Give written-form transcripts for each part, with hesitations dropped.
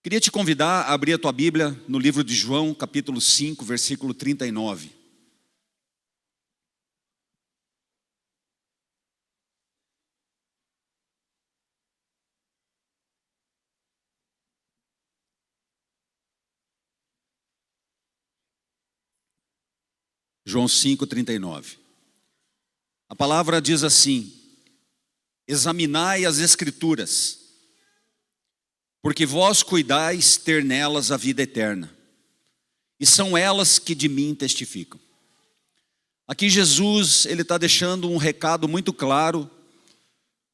Queria te convidar a abrir a tua Bíblia no livro de João, capítulo 5, versículo 39. João 5, 39. A palavra diz assim: examinai as Escrituras, porque vós cuidais ter nelas a vida eterna, e são elas que de mim testificam. Aqui Jesus, ele está deixando um recado muito claro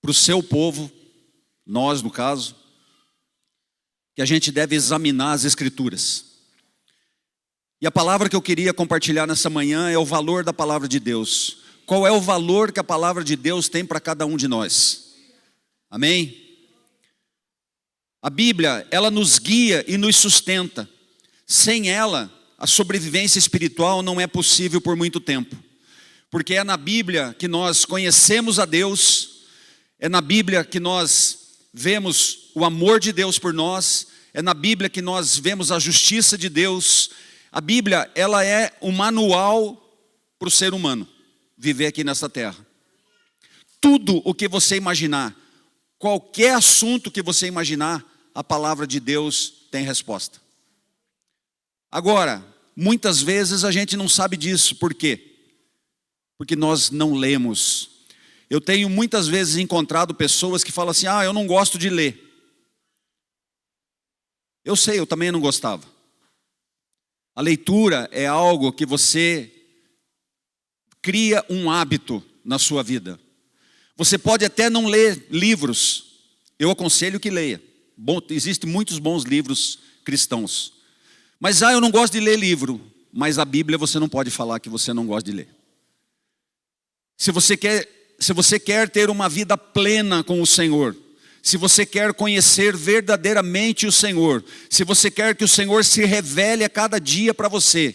para o seu povo, nós no caso, que a gente deve examinar as Escrituras. E a palavra que eu queria compartilhar nessa manhã é o valor da palavra de Deus. Qual é o valor que a palavra de Deus tem para cada um de nós? Amém? A Bíblia, ela nos guia e nos sustenta. Sem ela, a sobrevivência espiritual não é possível por muito tempo. Porque é na Bíblia que nós conhecemos a Deus, é na Bíblia que nós vemos o amor de Deus por nós, é na Bíblia que nós vemos a justiça de Deus. A Bíblia, ela é um manual para o ser humano viver aqui nessa terra. Tudo o que você imaginar, qualquer assunto que você imaginar, a palavra de Deus tem resposta. Agora, muitas vezes a gente não sabe disso. Por quê? Porque nós não lemos. Eu tenho muitas vezes encontrado pessoas que falam assim: eu não gosto de ler. Eu sei, eu também não gostava. A leitura é algo que você cria um hábito na sua vida. Você pode até não ler livros. Eu aconselho que leia. Existem muitos bons livros cristãos. Mas eu não gosto de ler livro. Mas a Bíblia você não pode falar que você não gosta de ler. Se você quer ter uma vida plena com o Senhor, se você quer conhecer verdadeiramente o Senhor, se você quer que o Senhor se revele a cada dia para você,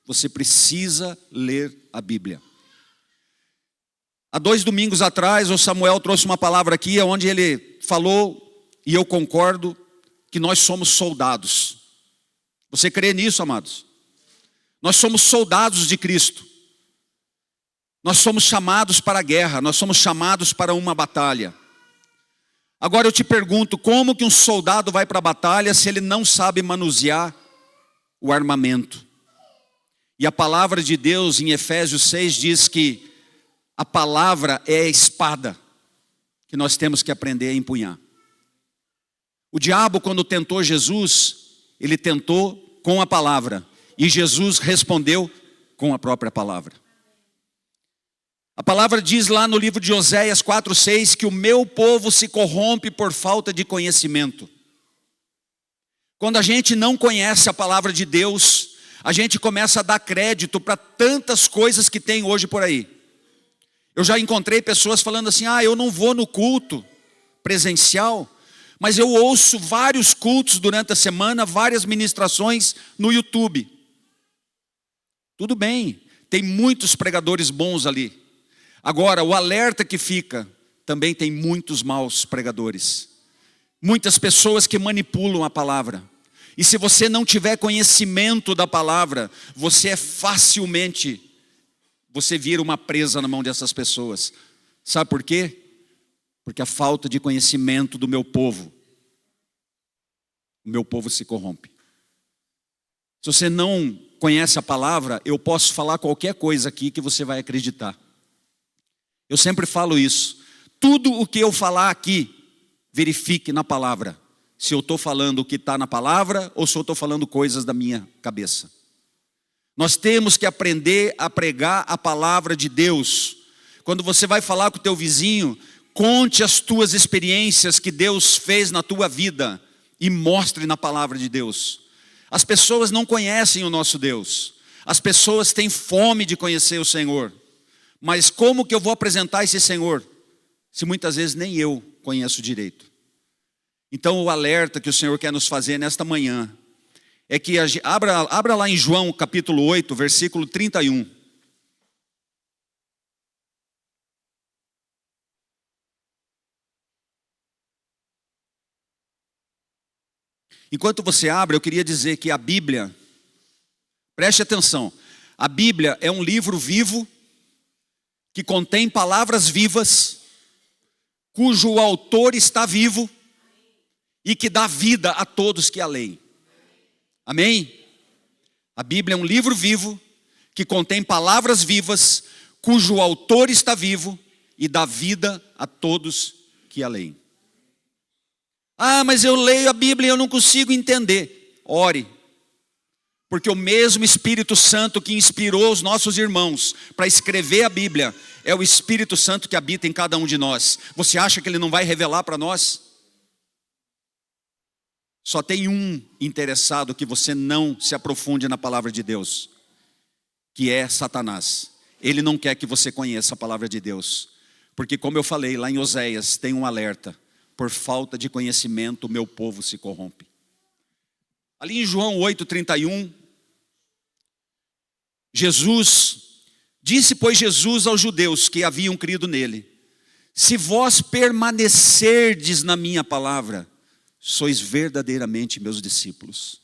você precisa ler a Bíblia. Há 2 domingos atrás, o Samuel trouxe uma palavra aqui, onde ele falou, e eu concordo, que nós somos soldados. Você crê nisso, amados? Nós somos soldados de Cristo. Nós somos chamados para a guerra, nós somos chamados para uma batalha. Agora eu te pergunto, como que um soldado vai para a batalha se ele não sabe manusear o armamento? E a palavra de Deus em Efésios 6 diz que a palavra é a espada que nós temos que aprender a empunhar. O diabo, quando tentou Jesus, ele tentou com a palavra, e Jesus respondeu com a própria palavra. A palavra diz lá no livro de Oséias 4:6 que o meu povo se corrompe por falta de conhecimento. Quando a gente não conhece a palavra de Deus, a gente começa a dar crédito para tantas coisas que tem hoje por aí. Eu já encontrei pessoas falando assim: eu não vou no culto presencial, mas eu ouço vários cultos durante a semana, várias ministrações no YouTube. Tudo bem, tem muitos pregadores bons ali. Agora, o alerta que fica, também tem muitos maus pregadores. Muitas pessoas que manipulam a palavra. E se você não tiver conhecimento da palavra, você vira uma presa na mão dessas pessoas. Sabe por quê? Porque a falta de conhecimento do meu povo. O meu povo se corrompe. Se você não conhece a palavra, eu posso falar qualquer coisa aqui que você vai acreditar. Eu sempre falo isso. Tudo o que eu falar aqui, verifique na palavra. Se eu estou falando o que está na palavra ou se eu estou falando coisas da minha cabeça. Nós temos que aprender a pregar a palavra de Deus. Quando você vai falar com o teu vizinho, conte as tuas experiências que Deus fez na tua vida e mostre na palavra de Deus. As pessoas não conhecem o nosso Deus. As pessoas têm fome de conhecer o Senhor. Mas como que eu vou apresentar esse Senhor, se muitas vezes nem eu conheço direito? Então o alerta que o Senhor quer nos fazer nesta manhã, é que abra lá em João capítulo 8, versículo 31. Enquanto você abre, eu queria dizer que a Bíblia, preste atenção, a Bíblia é um livro vivo, que contém palavras vivas, cujo autor está vivo e que dá vida a todos que a leem. Amém? A Bíblia é um livro vivo, que contém palavras vivas, cujo autor está vivo e dá vida a todos que a leem. Ah, mas eu leio a Bíblia e eu não consigo entender. Ore, porque o mesmo Espírito Santo que inspirou os nossos irmãos para escrever a Bíblia, é o Espírito Santo que habita em cada um de nós. Você acha que Ele não vai revelar para nós? Só tem um interessado que você não se aprofunde na palavra de Deus, que é Satanás. Ele não quer que você conheça a palavra de Deus, porque como eu falei lá em Oséias, tem um alerta: por falta de conhecimento o meu povo se corrompe. Ali em João 8:31, disse pois Jesus aos judeus que haviam crido nele: se vós permanecerdes na minha palavra, sois verdadeiramente meus discípulos.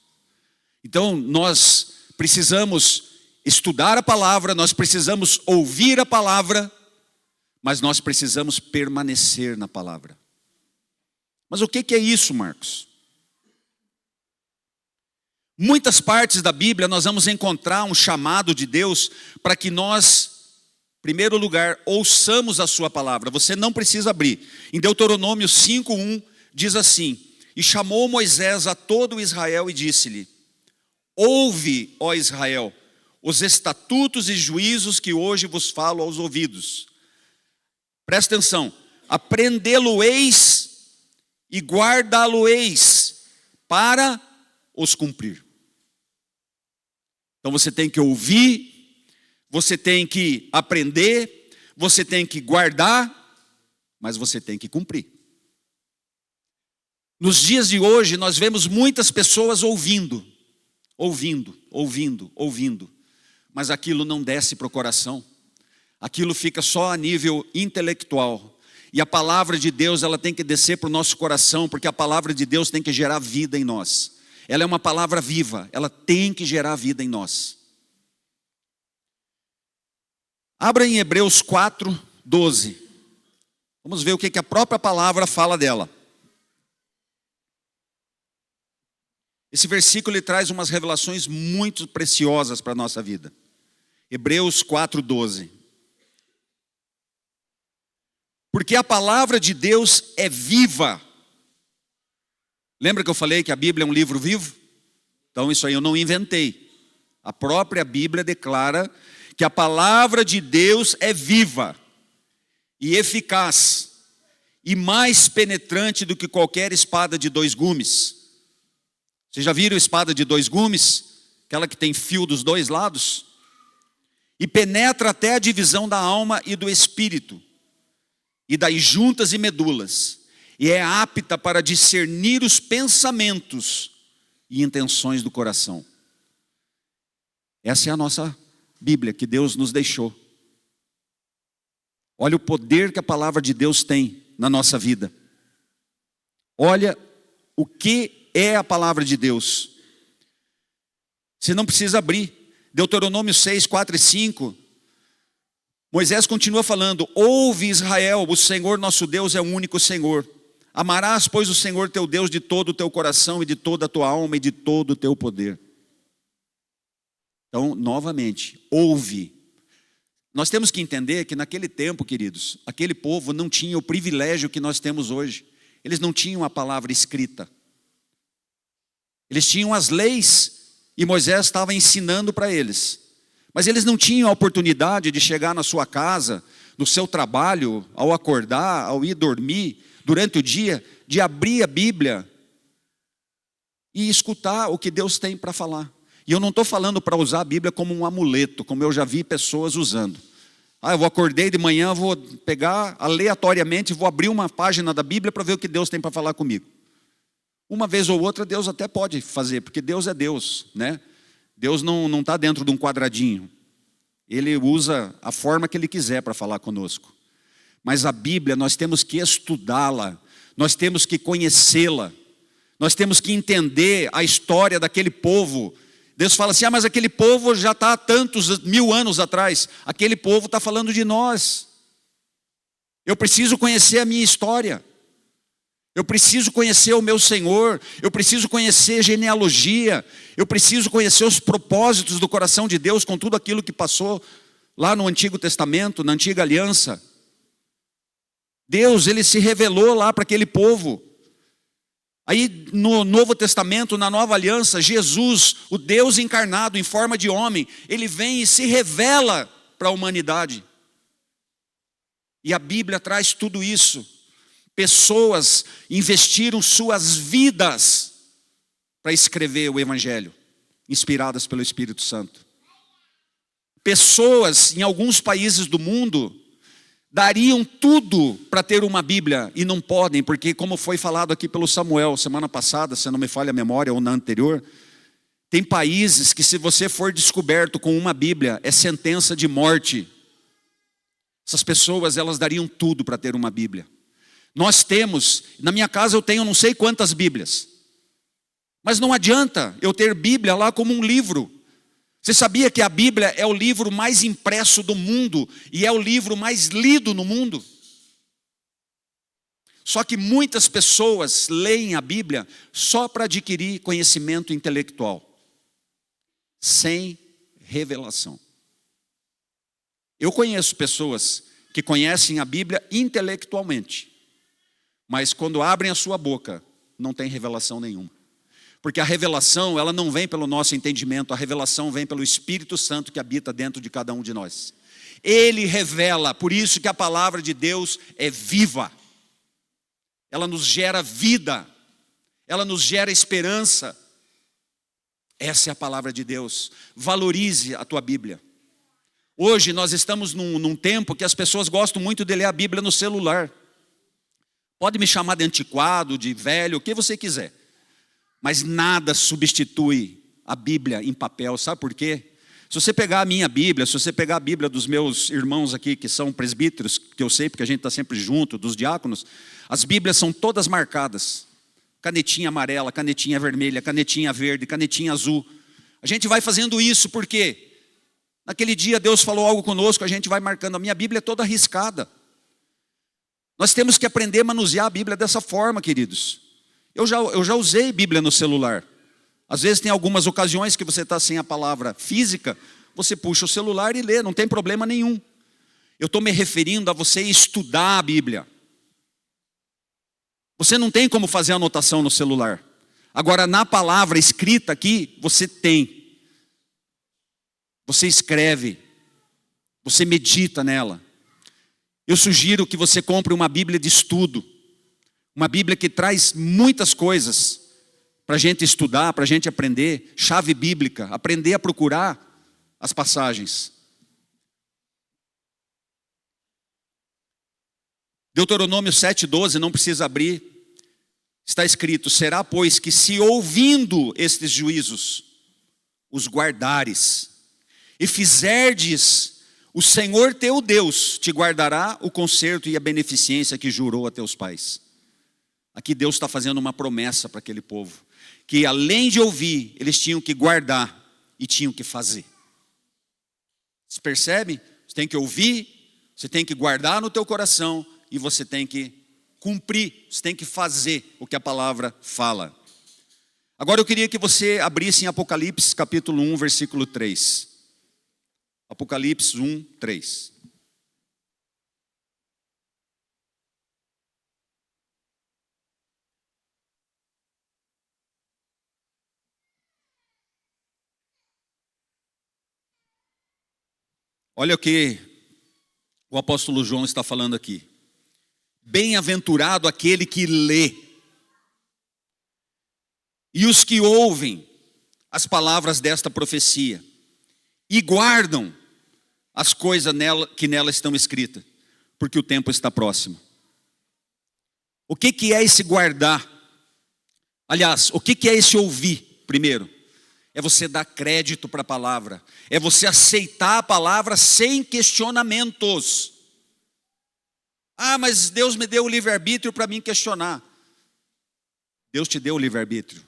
Então nós precisamos estudar a palavra, nós precisamos ouvir a palavra, mas nós precisamos permanecer na palavra. Mas o que é isso, Marcos? Muitas partes da Bíblia nós vamos encontrar um chamado de Deus para que nós, em primeiro lugar, ouçamos a sua palavra. Você não precisa abrir. Em Deuteronômio 5:1 diz assim: e chamou Moisés a todo Israel e disse-lhe: ouve, ó Israel, os estatutos e juízos que hoje vos falo aos ouvidos. Presta atenção: aprendê-lo-eis e guardá-lo-eis para os cumprir. Então você tem que ouvir, você tem que aprender, você tem que guardar, mas você tem que cumprir. Nos dias de hoje nós vemos muitas pessoas ouvindo, mas aquilo não desce para o coração, aquilo fica só a nível intelectual. E a palavra de Deus, ela tem que descer para o nosso coração, porque a palavra de Deus tem que gerar vida em nós. Ela é uma palavra viva, ela tem que gerar vida em nós. Abra em Hebreus 4:12. Vamos ver o que a própria palavra fala dela. Esse versículo ele traz umas revelações muito preciosas para a nossa vida. Hebreus 4:12. Porque a palavra de Deus é viva. Lembra que eu falei que a Bíblia é um livro vivo? Então isso aí eu não inventei. A própria Bíblia declara que a palavra de Deus é viva e eficaz e mais penetrante do que qualquer espada de 2 gumes. Vocês já viram espada de 2 gumes? Aquela que tem fio dos 2 lados? E penetra até a divisão da alma e do espírito, e das juntas e medulas, e é apta para discernir os pensamentos e intenções do coração. Essa é a nossa Bíblia que Deus nos deixou. Olha o poder que a palavra de Deus tem na nossa vida. Olha o que é a palavra de Deus. Você não precisa abrir. Deuteronômio 6, 4 e 5. Moisés continua falando: ouve Israel, o Senhor nosso Deus é o único Senhor. Amarás, pois, o Senhor teu Deus de todo o teu coração e de toda a tua alma e de todo o teu poder. Então, novamente, ouve. Nós temos que entender que naquele tempo, queridos, aquele povo não tinha o privilégio que nós temos hoje. Eles não tinham a palavra escrita. Eles tinham as leis e Moisés estava ensinando para eles. Mas eles não tinham a oportunidade de chegar na sua casa, no seu trabalho, ao acordar, ao ir dormir, durante o dia, de abrir a Bíblia e escutar o que Deus tem para falar. E eu não estou falando para usar a Bíblia como um amuleto, como eu já vi pessoas usando. Eu acordei de manhã, vou pegar aleatoriamente, vou abrir uma página da Bíblia para ver o que Deus tem para falar comigo. Uma vez ou outra Deus até pode fazer, porque Deus é Deus, né? Deus não está dentro de um quadradinho. Ele usa a forma que Ele quiser para falar conosco. Mas a Bíblia, nós temos que estudá-la, nós temos que conhecê-la, Nós temos que entender a história daquele povo. Deus fala assim, mas aquele povo já está há tantos 1000 anos atrás. Aquele povo está falando de nós. Eu preciso conhecer a minha história. Eu preciso conhecer o meu Senhor. Eu preciso conhecer genealogia. Eu preciso conhecer os propósitos do coração de Deus com tudo aquilo que passou lá no Antigo Testamento, na Antiga Aliança. Deus, Ele se revelou lá para aquele povo. Aí no Novo Testamento, na Nova Aliança, Jesus, o Deus encarnado em forma de homem, Ele vem e se revela para a humanidade. E a Bíblia traz tudo isso. Pessoas investiram suas vidas para escrever o Evangelho, inspiradas pelo Espírito Santo. Pessoas em alguns países do mundo dariam tudo para ter uma Bíblia e não podem, porque como foi falado aqui pelo Samuel semana passada, se não me falha a memória, ou na anterior, tem países que se você for descoberto com uma Bíblia, é sentença de morte. Essas pessoas, elas dariam tudo para ter uma Bíblia. Nós temos, na minha casa eu tenho não sei quantas Bíblias, mas não adianta eu ter Bíblia lá como um livro. Você sabia que a Bíblia é o livro mais impresso do mundo e é o livro mais lido no mundo? Só que muitas pessoas leem a Bíblia só para adquirir conhecimento intelectual, sem revelação. Eu conheço pessoas que conhecem a Bíblia intelectualmente, mas quando abrem a sua boca, não tem revelação nenhuma. Porque a revelação, ela não vem pelo nosso entendimento, a revelação vem pelo Espírito Santo que habita dentro de cada um de nós. Ele revela, por isso que a palavra de Deus é viva. Ela nos gera vida, ela nos gera esperança. Essa é a palavra de Deus. Valorize a tua Bíblia. Hoje nós estamos num tempo que as pessoas gostam muito de ler a Bíblia no celular. Pode me chamar de antiquado, de velho, o que você quiser. Mas nada substitui a Bíblia em papel, sabe por quê? Se você pegar a minha Bíblia, se você pegar a Bíblia dos meus irmãos aqui, que são presbíteros, que eu sei porque a gente está sempre junto, dos diáconos, as Bíblias são todas marcadas. Canetinha amarela, canetinha vermelha, canetinha verde, canetinha azul. A gente vai fazendo isso porque naquele dia Deus falou algo conosco, a gente vai marcando. A minha Bíblia é toda riscada. Nós temos que aprender a manusear a Bíblia dessa forma, queridos. Eu já usei Bíblia no celular. Às vezes tem algumas ocasiões que você está sem a palavra física, você puxa o celular e lê, não tem problema nenhum. Eu estou me referindo a você estudar a Bíblia. Você não tem como fazer anotação no celular. Agora, na palavra escrita aqui, você tem. Você escreve. Você medita nela. Eu sugiro que você compre uma Bíblia de estudo. Uma Bíblia que traz muitas coisas para a gente estudar, para a gente aprender. Chave bíblica, aprender a procurar as passagens. Deuteronômio 7,12, não precisa abrir. Está escrito, será pois que se ouvindo estes juízos, os guardares, e fizerdes, o Senhor teu Deus te guardará o conserto e a beneficência que jurou a teus pais. Aqui Deus está fazendo uma promessa para aquele povo, que além de ouvir, eles tinham que guardar e tinham que fazer. Você percebe? Você tem que ouvir, você tem que guardar no teu coração e você tem que cumprir, você tem que fazer o que a palavra fala. Agora eu queria que você abrisse em Apocalipse capítulo 1, versículo 3. Apocalipse 1, 3. Olha o que o apóstolo João está falando aqui. Bem-aventurado aquele que lê e os que ouvem as palavras desta profecia e guardam as coisas que nela estão escritas, porque o tempo está próximo. O que é esse guardar? Aliás, o que é esse ouvir? Primeiro, é você dar crédito para a palavra, é você aceitar a palavra sem questionamentos. Ah, mas Deus me deu o livre-arbítrio para mim questionar. Deus te deu o livre-arbítrio,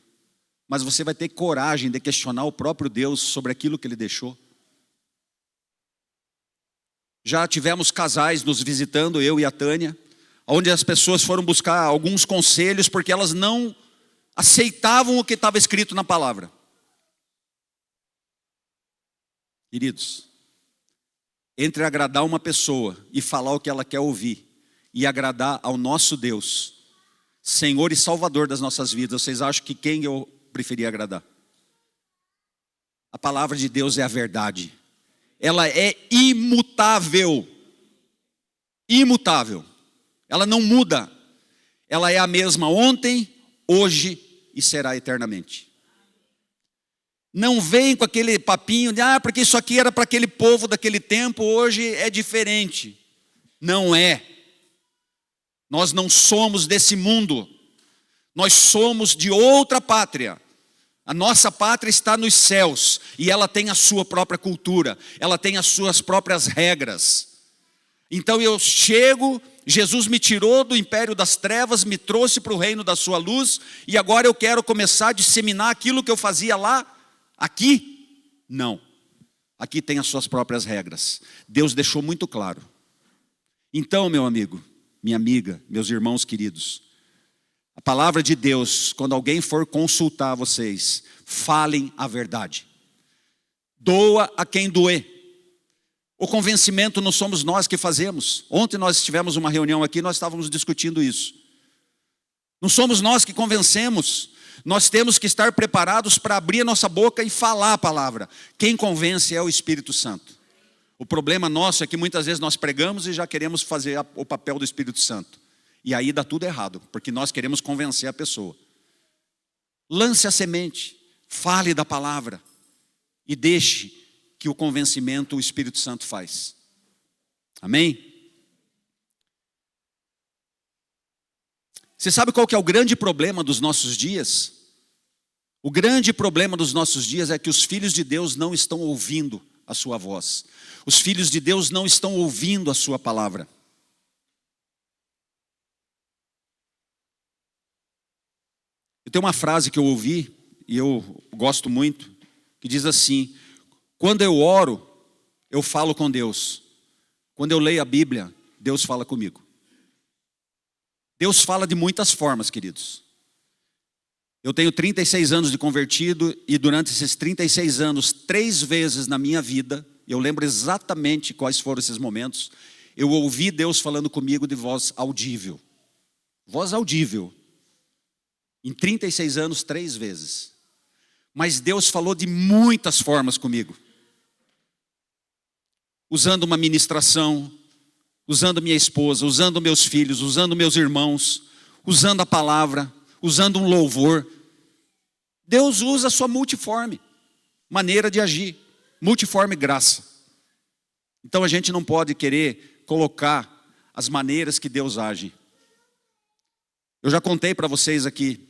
mas você vai ter coragem de questionar o próprio Deus sobre aquilo que Ele deixou. Já tivemos casais nos visitando, eu e a Tânia, onde as pessoas foram buscar alguns conselhos porque elas não aceitavam o que estava escrito na palavra. Queridos, entre agradar uma pessoa e falar o que ela quer ouvir e agradar ao nosso Deus, Senhor e Salvador das nossas vidas, vocês acham que quem eu preferia agradar? A palavra de Deus é a verdade. Ela é imutável. Imutável. Ela não muda. Ela é a mesma ontem, hoje e será eternamente. Não vem com aquele papinho de, porque isso aqui era para aquele povo daquele tempo, hoje é diferente. Não é. Nós não somos desse mundo. Nós somos de outra pátria. A nossa pátria está nos céus e ela tem a sua própria cultura, ela tem as suas próprias regras. Então eu chego, Jesus me tirou do império das trevas, me trouxe para o reino da sua luz e agora eu quero começar a disseminar aquilo que eu fazia lá, aqui? Não. Aqui tem as suas próprias regras. Deus deixou muito claro. Então, meu amigo, minha amiga, meus irmãos queridos, a palavra de Deus, quando alguém for consultar vocês, falem a verdade. Doa a quem doer. O convencimento não somos nós que fazemos. Ontem nós tivemos uma reunião aqui, nós estávamos discutindo isso. Não somos nós que convencemos. Nós temos que estar preparados para abrir a nossa boca e falar a palavra. Quem convence é o Espírito Santo. O problema nosso é que muitas vezes nós pregamos e já queremos fazer o papel do Espírito Santo. E aí dá tudo errado, porque nós queremos convencer a pessoa. Lance a semente, fale da palavra e deixe que o convencimento o Espírito Santo faz. Amém? Você sabe qual que é o grande problema dos nossos dias? O grande problema dos nossos dias é que os filhos de Deus não estão ouvindo a sua voz. Os filhos de Deus não estão ouvindo a sua palavra. Eu tenho uma frase que eu ouvi, e eu gosto muito, que diz assim: quando eu oro, eu falo com Deus. Quando eu leio a Bíblia, Deus fala comigo. Deus fala de muitas formas, queridos. Eu tenho 36 anos de convertido, e durante esses 36 anos, 3 vezes na minha vida, eu lembro exatamente quais foram esses momentos, eu ouvi Deus falando comigo de voz audível. Voz audível. Em 36 anos, 3 vezes. Mas Deus falou de muitas formas comigo. Usando uma ministração, usando minha esposa, usando meus filhos, usando meus irmãos, usando a palavra, usando um louvor. Deus usa a sua multiforme maneira de agir, multiforme graça. Então a gente não pode querer colocar as maneiras que Deus age. Eu já contei para vocês aqui.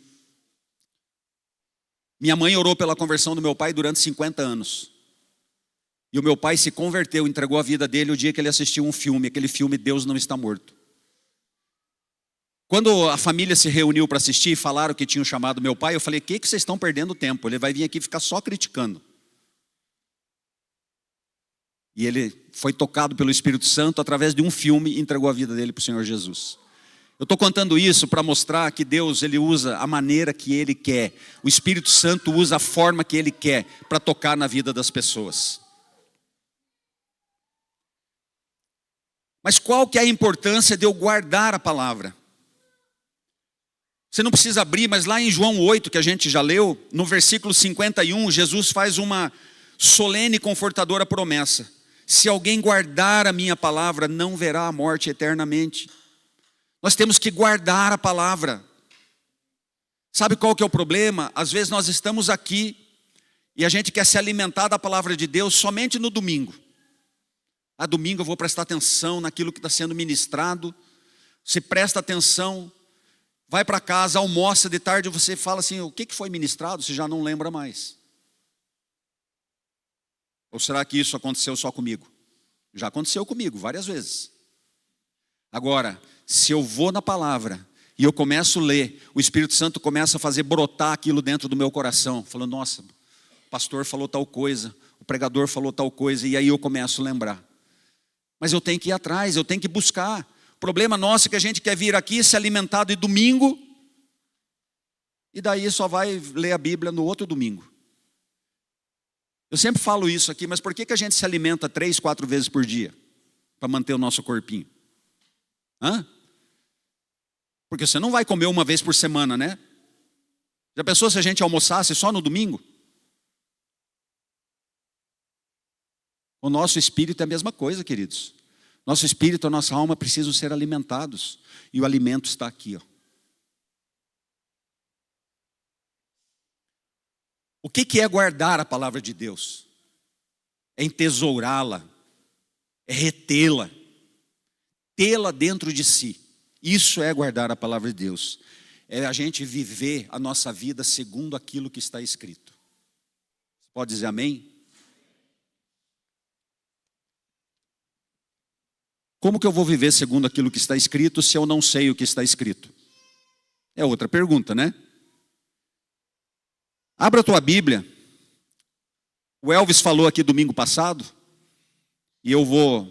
Minha mãe orou pela conversão do meu pai durante 50 anos. E o meu pai se converteu, entregou a vida dele o dia que ele assistiu um filme, aquele filme Deus Não Está Morto. Quando a família se reuniu para assistir e falaram que tinham chamado meu pai, eu falei: que vocês estão perdendo tempo? Ele vai vir aqui ficar só criticando. E ele foi tocado pelo Espírito Santo através de um filme e entregou a vida dele para o Senhor Jesus. Eu estou contando isso para mostrar que Deus, Ele usa a maneira que Ele quer. O Espírito Santo usa a forma que Ele quer para tocar na vida das pessoas. Mas qual que é a importância de eu guardar a palavra? Você não precisa abrir, mas lá em João 8, que a gente já leu, no versículo 51, Jesus faz uma solene e confortadora promessa: se alguém guardar a minha palavra, não verá a morte eternamente. Nós temos que guardar a palavra. Sabe qual que é o problema? Às vezes nós estamos aqui e a gente quer se alimentar da palavra de Deus somente no domingo. Domingo eu vou prestar atenção naquilo que está sendo ministrado. Você presta atenção, vai para casa, almoça de tarde, você fala assim: o que foi ministrado? Você já não lembra mais. Ou será que isso aconteceu só comigo? Já aconteceu comigo várias vezes. Agora, se eu vou na palavra e eu começo a ler, o Espírito Santo começa a fazer brotar aquilo dentro do meu coração, falando, nossa, o pastor falou tal coisa, o pregador falou tal coisa, e aí eu começo a lembrar. Mas eu tenho que ir atrás, eu tenho que buscar. O problema nosso é que a gente quer vir aqui, se alimentar de domingo, e daí só vai ler a Bíblia no outro domingo. Eu sempre falo isso aqui, mas por que a gente se alimenta 3, 4 vezes por dia? Para manter o nosso corpinho? Porque você não vai comer uma vez por semana, né? Já pensou se a gente almoçasse só no domingo? O nosso espírito é a mesma coisa, queridos. Nosso espírito, a nossa alma precisam ser alimentados. E o alimento está aqui, ó. O que é guardar a palavra de Deus? É entesourá-la, é retê-la, tê-la dentro de si. Isso é guardar a palavra de Deus. É a gente viver a nossa vida segundo aquilo que está escrito. Você pode dizer amém? Como que eu vou viver segundo aquilo que está escrito se eu não sei o que está escrito? É outra pergunta, né? Abra a tua Bíblia. O Elvis falou aqui domingo passado, e eu vou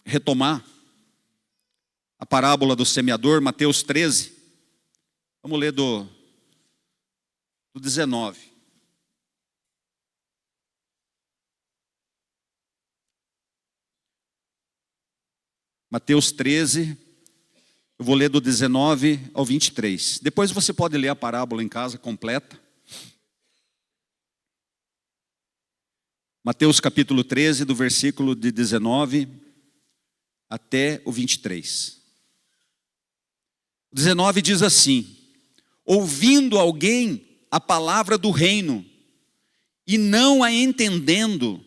retomar a parábola do semeador, Mateus 13. Vamos ler do 19. Mateus 13, eu vou ler do 19 ao 23. Depois você pode ler a parábola em casa completa. Mateus capítulo 13, do versículo de 19 até o 23. O 19 diz assim: ouvindo alguém a palavra do reino, e não a entendendo,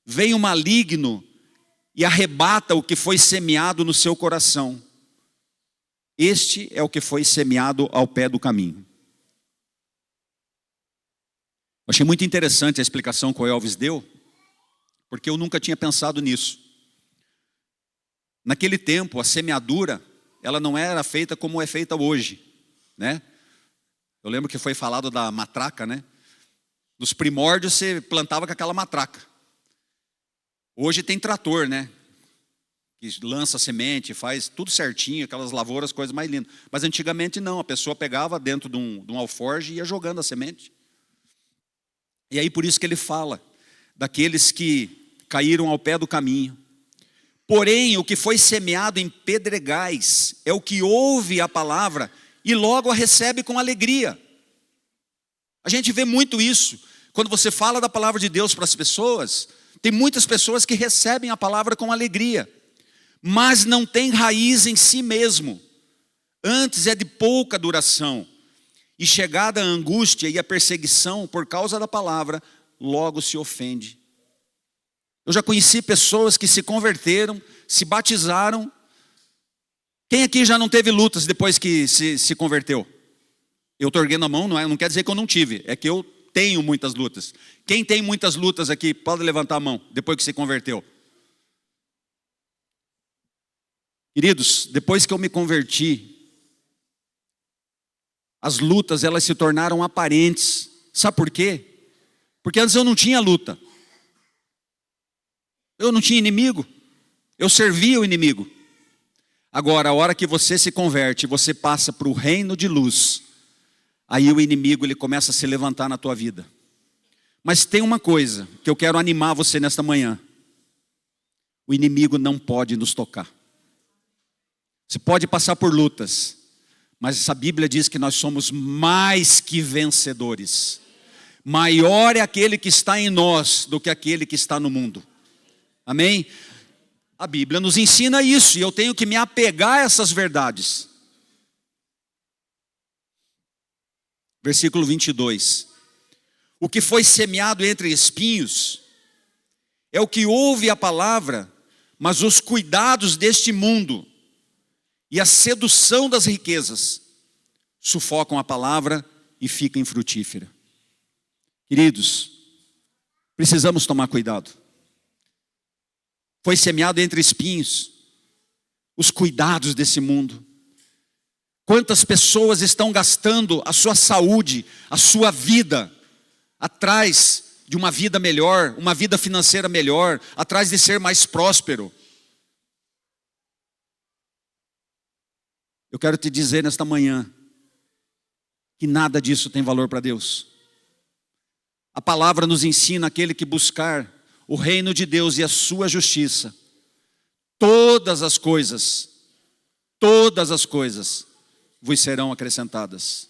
vem o maligno e arrebata o que foi semeado no seu coração. Este é o que foi semeado ao pé do caminho. Achei muito interessante a explicação que o Elvis deu, porque eu nunca tinha pensado nisso. Naquele tempo, a semeadura, ela não era feita como é feita hoje, né? Eu lembro que foi falado da matraca, né? Nos primórdios você plantava com aquela matraca. Hoje tem trator, né? Que lança semente, faz tudo certinho, aquelas lavouras, coisas mais lindas. Mas antigamente não, a pessoa pegava dentro de um alforje e ia jogando a semente. E aí por isso que ele fala daqueles que caíram ao pé do caminho. Porém, o que foi semeado em pedregais é o que ouve a palavra e logo a recebe com alegria. A gente vê muito isso. Quando você fala da palavra de Deus para as pessoas, tem muitas pessoas que recebem a palavra com alegria, mas não tem raiz em si mesmo. Antes é de pouca duração. E chegada a angústia e a perseguição por causa da palavra, logo se ofende. Eu já conheci pessoas que se converteram, se batizaram. Quem aqui já não teve lutas depois que se converteu? Eu estou erguendo a mão, não quer dizer que eu não tive, é que eu tenho muitas lutas. Quem tem muitas lutas aqui, pode levantar a mão, depois que se converteu. Queridos, depois que eu me converti, as lutas, elas se tornaram aparentes. Sabe por quê? Porque antes eu não tinha luta. Eu não tinha inimigo. Eu servia o inimigo. Agora, a hora que você se converte, você passa para o reino de luz, aí o inimigo ele começa a se levantar na tua vida. Mas tem uma coisa que eu quero animar você nesta manhã. O inimigo não pode nos tocar. Você pode passar por lutas, mas essa Bíblia diz que nós somos mais que vencedores. Maior é aquele que está em nós do que aquele que está no mundo. Amém? A Bíblia nos ensina isso, e eu tenho que me apegar a essas verdades. Versículo 22. O que foi semeado entre espinhos é o que ouve a palavra, mas os cuidados deste mundo e a sedução das riquezas sufocam a palavra e fica infrutífera. Queridos, precisamos tomar cuidado. Foi semeado entre espinhos, os cuidados desse mundo. Quantas pessoas estão gastando a sua saúde, a sua vida, atrás de uma vida melhor, uma vida financeira melhor, atrás de ser mais próspero. Eu quero te dizer nesta manhã que nada disso tem valor para Deus. A palavra nos ensina aquele que buscar o reino de Deus e a sua justiça, todas as coisas vos serão acrescentadas.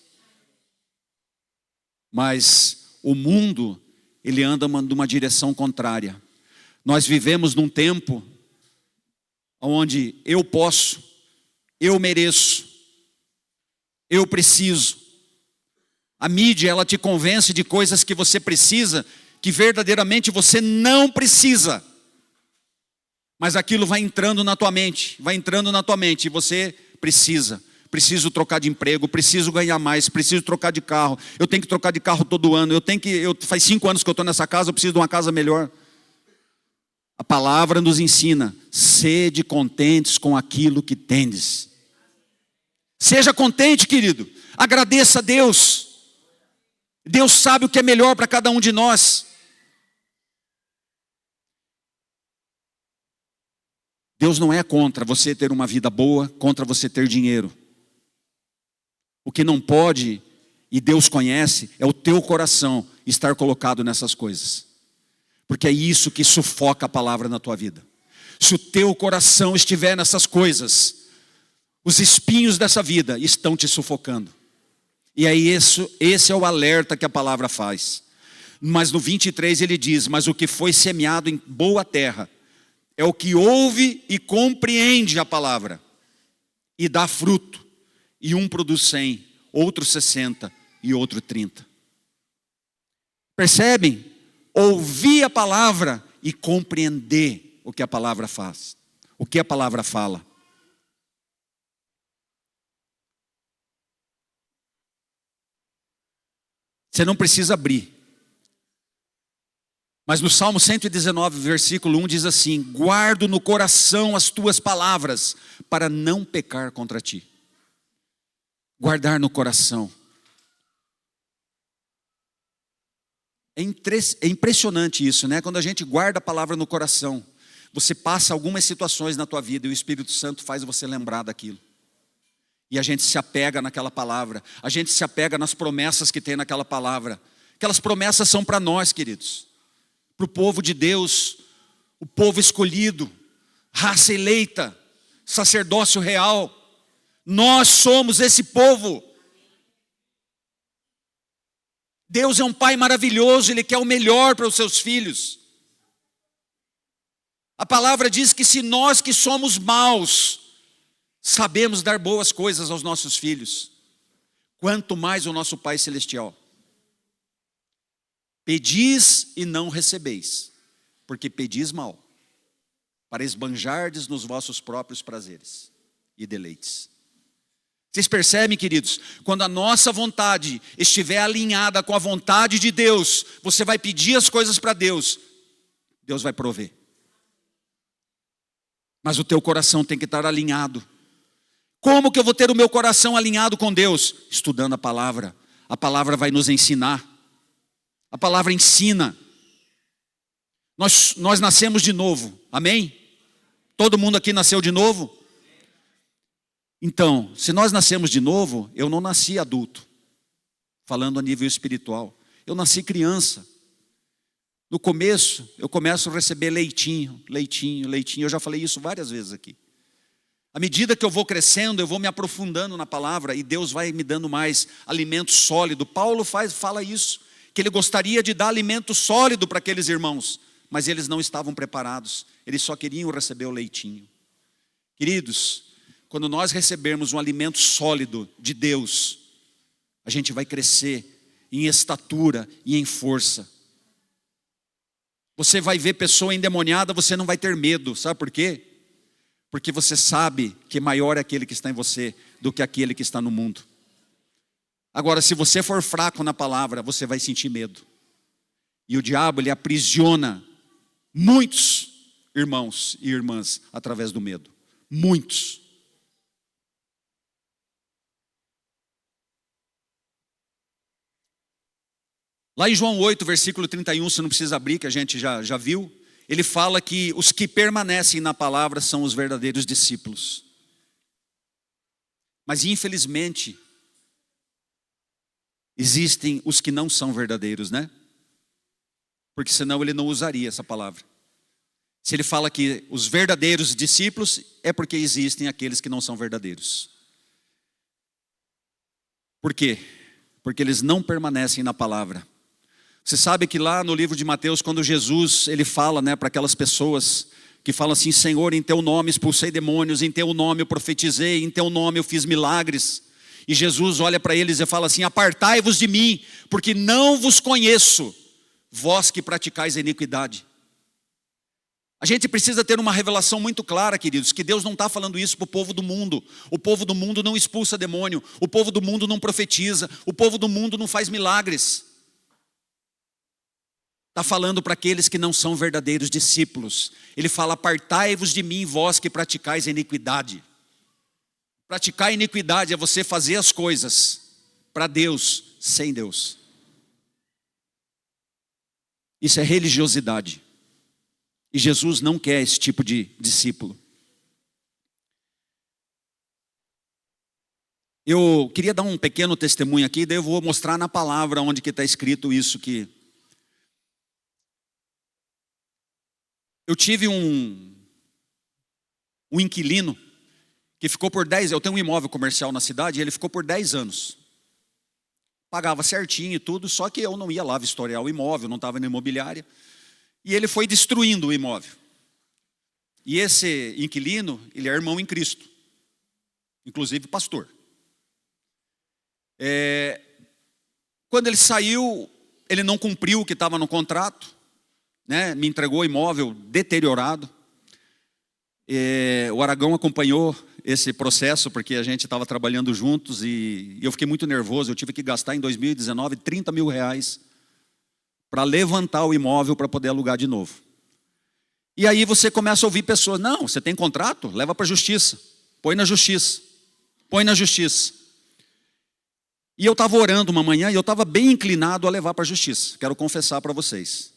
Mas o mundo, ele anda numa direção contrária. Nós vivemos num tempo onde eu posso, eu mereço, eu preciso. A mídia, ela te convence de coisas que você precisa, que verdadeiramente você não precisa. Mas aquilo vai entrando na tua mente, e você precisa. Preciso trocar de emprego, preciso ganhar mais, preciso trocar de carro. Eu tenho que trocar de carro todo ano. Faz 5 anos que eu estou nessa casa, eu preciso de uma casa melhor. A palavra nos ensina: sede contentes com aquilo que tendes. Seja contente, querido. Agradeça a Deus. Deus sabe o que é melhor para cada um de nós. Deus não é contra você ter uma vida boa, contra você ter dinheiro. O que não pode, e Deus conhece, é o teu coração estar colocado nessas coisas. Porque é isso que sufoca a palavra na tua vida. Se o teu coração estiver nessas coisas, os espinhos dessa vida estão te sufocando. E aí esse é o alerta que a palavra faz. Mas no 23 ele diz: mas o que foi semeado em boa terra é o que ouve e compreende a palavra e dá fruto. E um produz 100, outro 60 e outro 30. Percebem? Ouvir a palavra e compreender o que a palavra faz, o que a palavra fala. Você não precisa abrir. Mas no Salmo 119, versículo 1 diz assim: guardo no coração as tuas palavras, para não pecar contra ti. Guardar no coração. É impressionante isso, né? Quando a gente guarda a palavra no coração, você passa algumas situações na tua vida e o Espírito Santo faz você lembrar daquilo. E a gente se apega naquela palavra, a gente se apega nas promessas que tem naquela palavra. Aquelas promessas são para nós, queridos, para o povo de Deus, o povo escolhido, raça eleita, sacerdócio real. Nós somos esse povo. Deus é um pai maravilhoso, Ele quer o melhor para os seus filhos. A palavra diz que se nós que somos maus sabemos dar boas coisas aos nossos filhos, quanto mais o nosso Pai Celestial. Pedis e não recebeis, porque pedis mal, para esbanjardes nos vossos próprios prazeres e deleites. Vocês percebem, queridos? Quando a nossa vontade estiver alinhada com a vontade de Deus, você vai pedir as coisas para Deus, Deus vai prover. Mas o teu coração tem que estar alinhado. Como que eu vou ter o meu coração alinhado com Deus? Estudando a palavra. A palavra vai nos ensinar. A palavra ensina. Nós nascemos de novo, amém? Todo mundo aqui nasceu de novo? Então, se nós nascemos de novo, eu não nasci adulto, falando a nível espiritual. Eu nasci criança. No começo, eu começo a receber leitinho. Eu já falei isso várias vezes aqui. À medida que eu vou crescendo, eu vou me aprofundando na palavra e Deus vai me dando mais alimento sólido. Paulo fala isso, que ele gostaria de dar alimento sólido para aqueles irmãos, mas eles não estavam preparados, eles só queriam receber o leitinho. Queridos, quando nós recebermos um alimento sólido de Deus, a gente vai crescer em estatura e em força. Você vai ver pessoa endemoniada, você não vai ter medo, sabe por quê? Porque você sabe que maior é aquele que está em você do que aquele que está no mundo. Agora, se você for fraco na palavra, você vai sentir medo. E o diabo, ele aprisiona muitos irmãos e irmãs através do medo. Muitos. Lá em João 8, versículo 31, você não precisa abrir, que a gente já viu. Ele fala que os que permanecem na palavra são os verdadeiros discípulos. Mas infelizmente, existem os que não são verdadeiros, né? Porque senão ele não usaria essa palavra. Se ele fala que os verdadeiros discípulos, é porque existem aqueles que não são verdadeiros. Por quê? Porque eles não permanecem na palavra. Você sabe que lá no livro de Mateus, quando Jesus ele fala, né, para aquelas pessoas que falam assim: Senhor, em teu nome expulsei demônios, em teu nome eu profetizei, em teu nome eu fiz milagres. E Jesus olha para eles e fala assim: apartai-vos de mim, porque não vos conheço, vós que praticais a iniquidade. A gente precisa ter uma revelação muito clara, queridos, que Deus não está falando isso para o povo do mundo. O povo do mundo não expulsa demônio, o povo do mundo não profetiza, o povo do mundo não faz milagres. Está falando para aqueles que não são verdadeiros discípulos. Ele fala: apartai-vos de mim, vós que praticais a iniquidade. Praticar a iniquidade é você fazer as coisas para Deus, sem Deus. Isso é religiosidade. E Jesus não quer esse tipo de discípulo. Eu queria dar um pequeno testemunho aqui, daí eu vou mostrar na palavra onde que está escrito isso que... Eu tive um inquilino que ficou por 10 anos. Eu tenho um imóvel comercial na cidade e ele ficou por 10 anos. Pagava certinho e tudo, só que eu não ia lá vistoriar o imóvel, não estava na imobiliária. E ele foi destruindo o imóvel. E esse inquilino, ele é irmão em Cristo. Inclusive pastor. Quando ele saiu, ele não cumpriu o que estava no contrato, né? Me entregou o imóvel deteriorado. O Aragão acompanhou esse processo, porque a gente estava trabalhando juntos e eu fiquei muito nervoso. Eu tive que gastar em 2019 30 mil reais para levantar o imóvel para poder alugar de novo. E aí você começa a ouvir pessoas: não, você tem contrato? Leva para a justiça, põe na justiça, põe na justiça. E eu estava orando uma manhã e eu estava bem inclinado a levar para a justiça, quero confessar para vocês.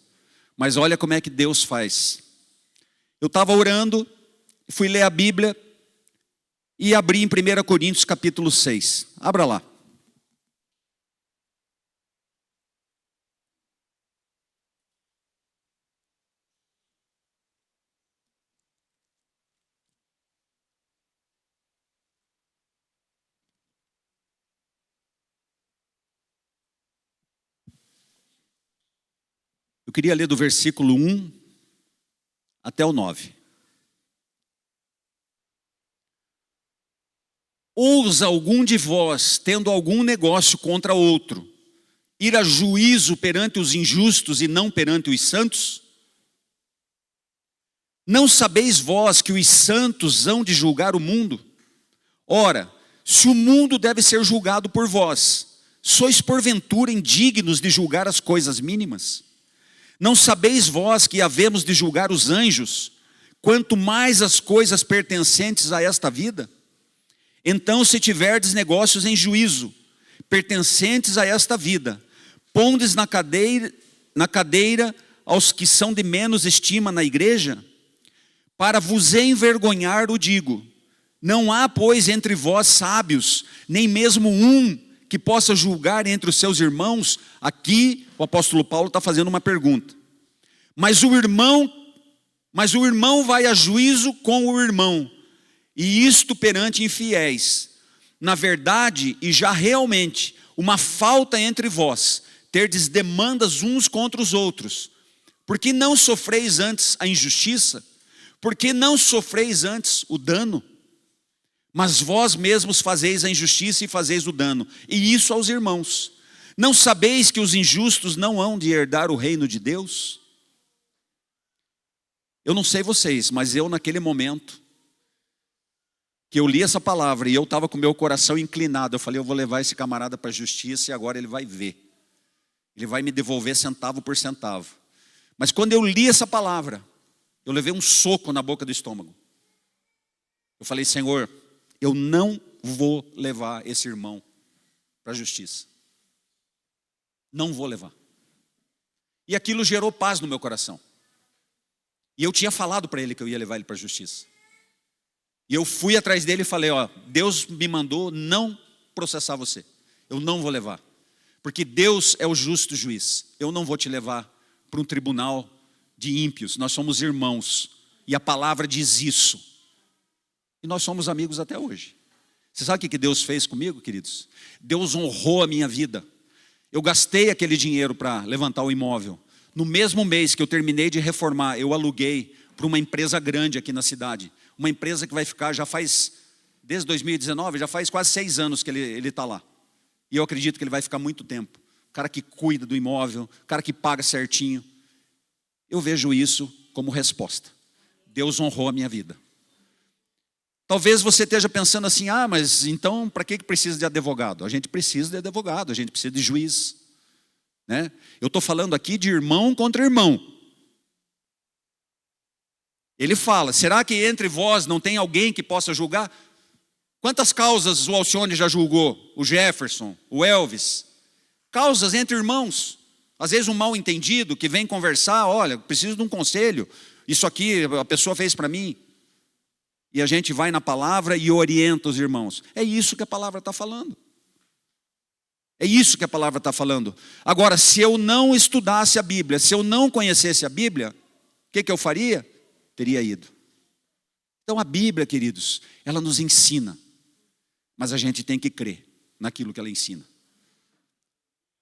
Mas olha como é que Deus faz. Eu estava orando, fui ler a Bíblia e abri em 1 Coríntios capítulo 6. Abra lá. Eu queria ler do versículo 1 até o 9. Ousa algum de vós, tendo algum negócio contra outro, ir a juízo perante os injustos e não perante os santos? Não sabeis vós que os santos hão de julgar o mundo? Ora, se o mundo deve ser julgado por vós, sois porventura indignos de julgar as coisas mínimas? Não sabeis vós que havemos de julgar os anjos, quanto mais as coisas pertencentes a esta vida? Então, se tiverdes negócios em juízo, pertencentes a esta vida, pondes na cadeira aos que são de menos estima na igreja? Para vos envergonhar o digo: não há, pois, entre vós sábios, nem mesmo um que possa julgar entre os seus irmãos. Aqui o apóstolo Paulo está fazendo uma pergunta. Mas o irmão vai a juízo com o irmão, e isto perante infiéis. Na verdade, e já realmente, uma falta entre vós, terdes demandas uns contra os outros. Por que não sofreis antes a injustiça? Por que não sofreis antes o dano? Mas vós mesmos fazeis a injustiça e fazeis o dano, e isso aos irmãos. Não sabeis que os injustos não hão de herdar o reino de Deus? Eu não sei vocês, mas eu naquele momento que eu li essa palavra e eu estava com o meu coração inclinado, eu falei: eu vou levar esse camarada para a justiça e agora ele vai ver. Ele vai me devolver centavo por centavo. Mas quando eu li essa palavra, eu levei um soco na boca do estômago. Eu falei: Senhor, eu não vou levar esse irmão para a justiça. Não vou levar. E aquilo gerou paz no meu coração. E eu tinha falado para ele que eu ia levar ele para a justiça. E eu fui atrás dele e falei, ó, Deus me mandou não processar você. Eu não vou levar. Porque Deus é o justo juiz. Eu não vou te levar para um tribunal de ímpios. Nós somos irmãos. E a palavra diz isso. E nós somos amigos até hoje. Você sabe o que Deus fez comigo, queridos? Deus honrou a minha vida. Eu gastei aquele dinheiro para levantar o imóvel. No mesmo mês que eu terminei de reformar, eu aluguei para uma empresa grande aqui na cidade. Uma empresa que vai ficar, já faz, desde 2019, já faz quase 6 anos que ele está lá. E eu acredito que ele vai ficar muito tempo. O cara que cuida do imóvel, o cara que paga certinho. Eu vejo isso como resposta. Deus honrou a minha vida. Talvez você esteja pensando assim, mas então para que precisa de advogado? A gente precisa de advogado, a gente precisa de juiz. Né? Eu estou falando aqui de irmão contra irmão. Ele fala, será que entre vós não tem alguém que possa julgar? Quantas causas o Alcione já julgou? O Jefferson, o Elvis? Causas entre irmãos. Às vezes um mal entendido que vem conversar, olha, preciso de um conselho. Isso aqui a pessoa fez para mim. E a gente vai na palavra e orienta os irmãos. É isso que a palavra está falando. É isso que a palavra está falando. Agora, se eu não estudasse a Bíblia, se eu não conhecesse a Bíblia, o que eu faria? Teria ido. Então a Bíblia, queridos, ela nos ensina. Mas a gente tem que crer naquilo que ela ensina.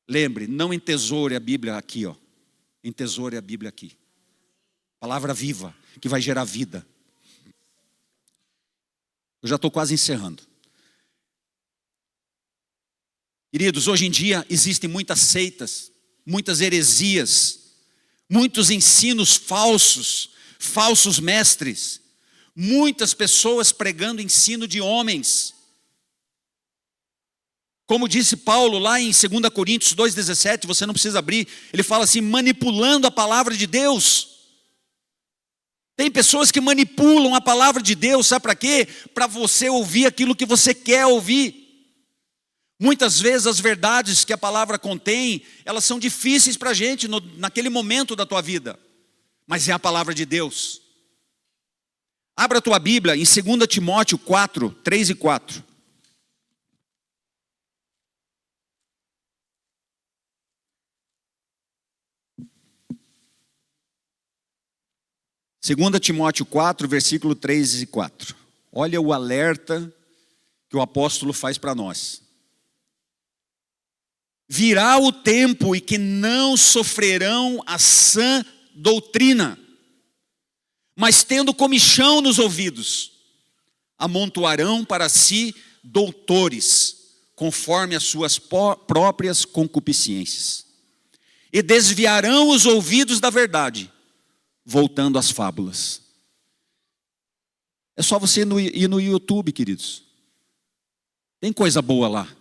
Lembre, não entesoure a Bíblia aqui, ó. Entesoure a Bíblia aqui. Palavra viva, que vai gerar vida. Eu já estou quase encerrando. Queridos, hoje em dia existem muitas seitas, muitas heresias, muitos ensinos falsos, falsos mestres, muitas pessoas pregando ensino de homens. Como disse Paulo lá em 2 Coríntios 2,17, você não precisa abrir, ele fala assim, manipulando a palavra de Deus. Tem pessoas que manipulam a palavra de Deus, sabe para quê? Para você ouvir aquilo que você quer ouvir. Muitas vezes as verdades que a palavra contém, elas são difíceis para a gente naquele momento da tua vida. Mas é a palavra de Deus. Abra a tua Bíblia em 2 Timóteo 4, 3 e 4. Segunda Timóteo 4, versículo 3 e 4. Olha o alerta que o apóstolo faz para nós. Virá o tempo em que não sofrerão a sã doutrina, mas tendo comichão nos ouvidos, amontoarão para si doutores, conforme as suas próprias concupiscências, e desviarão os ouvidos da verdade, voltando às fábulas. É só você ir no YouTube, queridos. Tem coisa boa lá.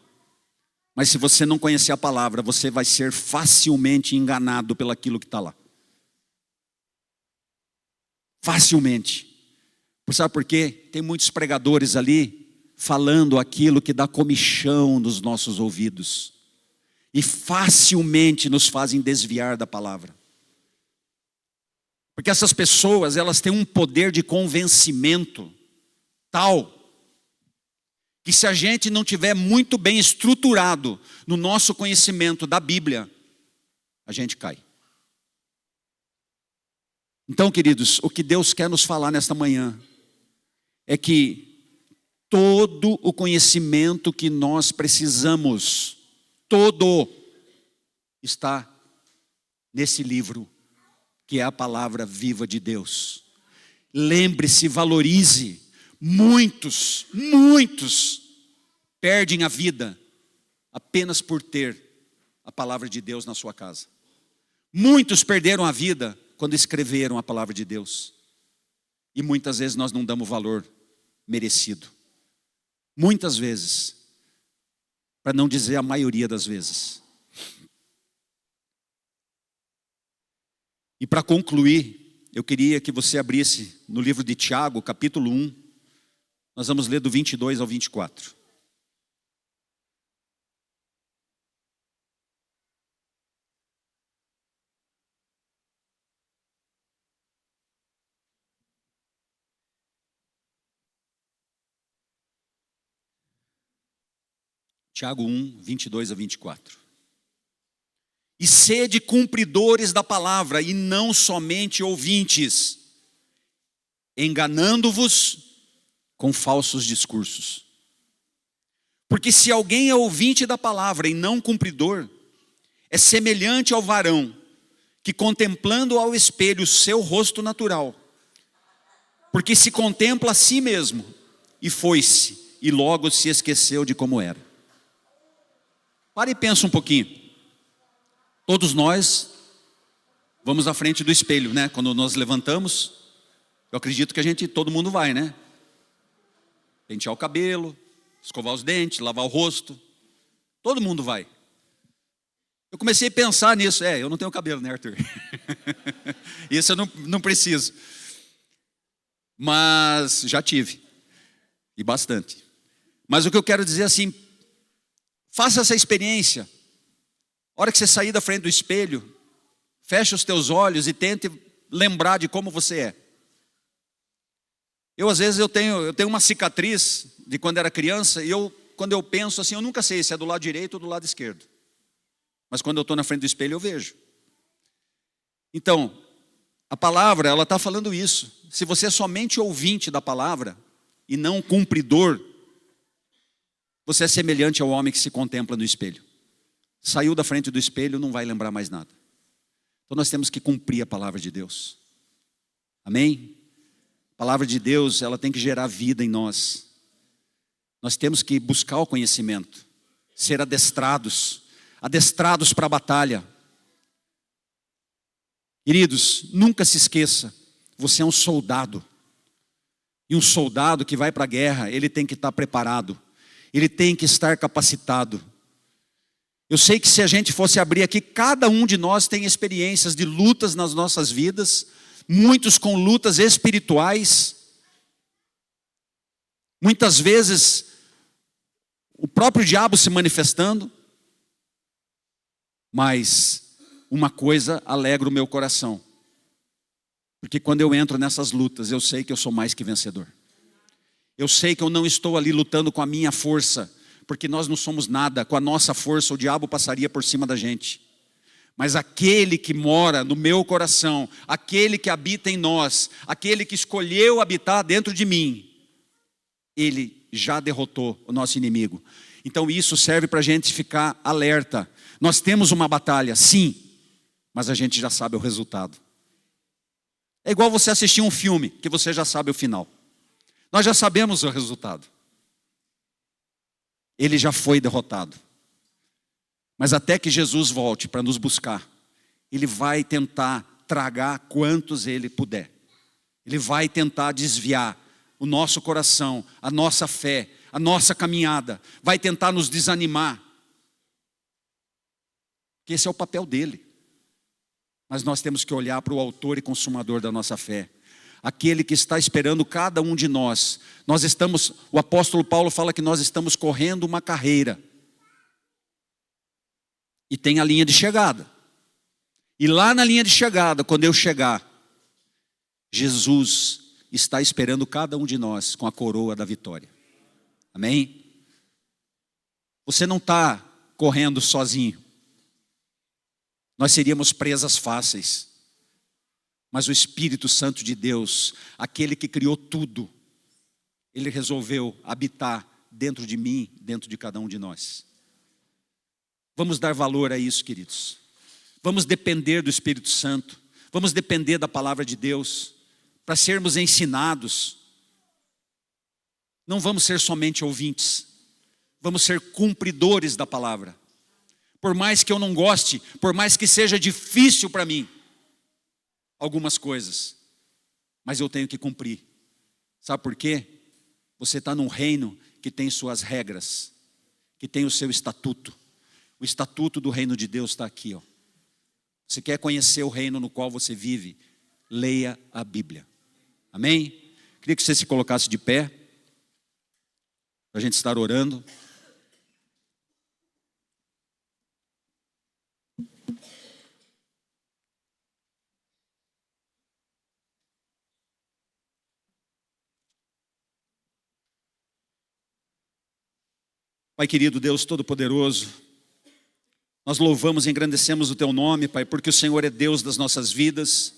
Mas se você não conhecer a palavra, você vai ser facilmente enganado pelaquilo que está lá. Facilmente. Sabe por quê? Tem muitos pregadores ali falando aquilo que dá comichão nos nossos ouvidos. E facilmente nos fazem desviar da palavra. Porque essas pessoas, elas têm um poder de convencimento tal que se a gente não tiver muito bem estruturado no nosso conhecimento da Bíblia, a gente cai. Então, queridos, o que Deus quer nos falar nesta manhã é que todo o conhecimento que nós precisamos, todo, está nesse livro, que é a palavra viva de Deus. Lembre-se, valorize. Muitos perdem a vida apenas por ter a palavra de Deus na sua casa. Muitos perderam a vida quando escreveram a palavra de Deus. E muitas vezes nós não damos valor merecido. Muitas vezes, para não dizer a maioria das vezes. E para concluir, eu queria que você abrisse no livro de Tiago, capítulo 1. Nós vamos ler do 22 ao 24. Tiago 1, 22 a 24. E sede cumpridores da palavra, e não somente ouvintes, enganando-vos com falsos discursos. Porque se alguém é ouvinte da palavra e não cumpridor, é semelhante ao varão que, contemplando ao espelho o seu rosto natural, porque se contempla a si mesmo, e foi-se, e logo se esqueceu de como era. Para e pensa um pouquinho. Todos nós vamos à frente do espelho, né? Quando nós levantamos, eu acredito que todo mundo vai, né? Pentear o cabelo, escovar os dentes, lavar o rosto. Todo mundo vai. Eu comecei a pensar nisso. Eu não tenho cabelo, né, Arthur? Isso eu não preciso. Mas já tive. E bastante. Mas o que eu quero dizer assim, faça essa experiência. A hora que você sair da frente do espelho, feche os teus olhos e tente lembrar de como você é. Às vezes eu tenho uma cicatriz de quando era criança, e quando eu penso assim, eu nunca sei se é do lado direito ou do lado esquerdo. Mas quando eu estou na frente do espelho, eu vejo. Então, a palavra, ela está falando isso. Se você é somente ouvinte da palavra e não cumpridor, você é semelhante ao homem que se contempla no espelho. Saiu da frente do espelho, não vai lembrar mais nada. Então nós temos que cumprir a palavra de Deus. Amém? A palavra de Deus, ela tem que gerar vida em nós. Nós temos que buscar o conhecimento, ser adestrados para a batalha. Queridos, nunca se esqueça, você é um soldado. E um soldado que vai para a guerra, ele tem que estar preparado. Ele tem que estar capacitado. Eu sei que se a gente fosse abrir aqui, cada um de nós tem experiências de lutas nas nossas vidas, muitos com lutas espirituais. Muitas vezes, o próprio diabo se manifestando. Mas uma coisa alegra o meu coração. Porque quando eu entro nessas lutas, eu sei que eu sou mais que vencedor. Eu sei que eu não estou ali lutando com a minha força, porque nós não somos nada. Com a nossa força, o diabo passaria por cima da gente. Mas aquele que mora no meu coração, aquele que habita em nós, aquele que escolheu habitar dentro de mim, ele já derrotou o nosso inimigo. Então isso serve para a gente ficar alerta. Nós temos uma batalha, sim, mas a gente já sabe o resultado. É igual você assistir um filme, que você já sabe o final. Nós já sabemos o resultado. Ele já foi derrotado. Mas até que Jesus volte para nos buscar, ele vai tentar tragar quantos ele puder. Ele vai tentar desviar o nosso coração, a nossa fé, a nossa caminhada. Vai tentar nos desanimar. Que esse é o papel dele. Mas nós temos que olhar para o autor e consumador da nossa fé. Aquele que está esperando cada um de nós. O apóstolo Paulo fala que nós estamos correndo uma carreira. E tem a linha de chegada. E lá na linha de chegada, quando eu chegar, Jesus está esperando cada um de nós com a coroa da vitória. Amém? Você não está correndo sozinho. Nós seríamos presas fáceis. Mas o Espírito Santo de Deus, aquele que criou tudo, ele resolveu habitar dentro de mim, dentro de cada um de nós. Vamos dar valor a isso, queridos. Vamos depender do Espírito Santo. Vamos depender da palavra de Deus para sermos ensinados. Não vamos ser somente ouvintes. Vamos ser cumpridores da palavra. Por mais que eu não goste, por mais que seja difícil para mim, algumas coisas, mas eu tenho que cumprir. Sabe por quê? Você está num reino que tem suas regras, que tem o seu estatuto. O estatuto do reino de Deus está aqui, ó. Você quer conhecer o reino no qual você vive? Leia a Bíblia. Amém? Queria que você se colocasse de pé, para a gente estar orando. Pai querido, Deus Todo-Poderoso, nós louvamos e engrandecemos o Teu nome, Pai, porque o Senhor é Deus das nossas vidas.